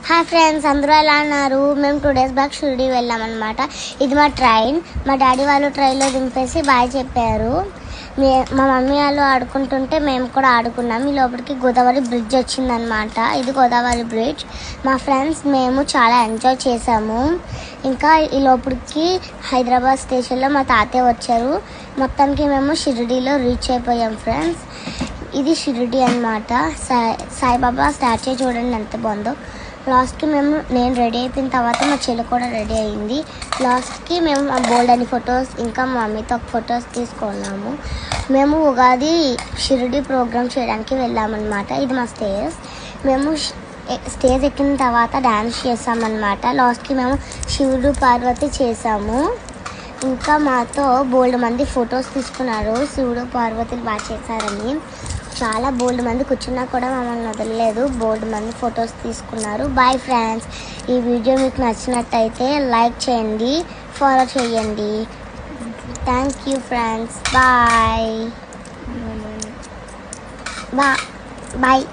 Hi friends, అందరూ ఎలా ఉన్నారు? మేము 2 days బ్యాక్ షిరిడి వెళ్ళామన్నమాట. ఇది మా ట్రైన్. మా డాడీ వాళ్ళు ట్రైన్లో దింపేసి బాయ్ చెప్పారు. మా మమ్మీ వాళ్ళు ఆడుకుంటుంటే మేము కూడా ఆడుకున్నాం. ఈ లోపలికి గోదావరి బ్రిడ్జ్ వచ్చిందనమాట. ఇది గోదావరి బ్రిడ్జ్. మా ఫ్రెండ్స్ మేము చాలా ఎంజాయ్ చేసాము. ఇంకా ఈ లోపలికి హైదరాబాద్ స్టేషన్లో మా తాతయ్య వచ్చారు. మొత్తానికి మేము షిరిడీలో రీచ్ అయిపోయాం ఫ్రెండ్స్. ఇది షిరిడి అనమాట. సాయిబాబా స్టాచ్యూ చూడండి ఎంత బాగుందో. లాస్ట్కి నేను రెడీ అయిపోయిన తర్వాత మా చెల్లి కూడా రెడీ అయింది. లాస్ట్కి మేము బోల్డ్ అని ఫొటోస్, ఇంకా మా మమ్మీతో ఫొటోస్ తీసుకున్నాము. మేము ఉగాది షిరిడి ప్రోగ్రామ్ చేయడానికి వెళ్ళామన్నమాట. ఇది మా స్టేజ్. మేము స్టేజ్ ఎక్కిన తర్వాత డ్యాన్స్ చేసామన్నమాట. లాస్ట్కి మేము శివుడు పార్వతి చేసాము. ఇంకా మాతో బోల్డ్ మంది ఫొటోస్ తీసుకున్నారు. శివుడు పార్వతిని బాగా చేశారని. చాలా బోల్డ్ మంది కూర్చున్నా కూడా మమ్మల్ని వదలలేదు. బోల్డ్ మంది ఫొటోస్ తీసుకున్నారు. Bye friends. ఈ వీడియో మీకు నచ్చినట్టయితే లైక్ చేయండి, ఫాలో చేయండి. Thank you friends. Bye bye.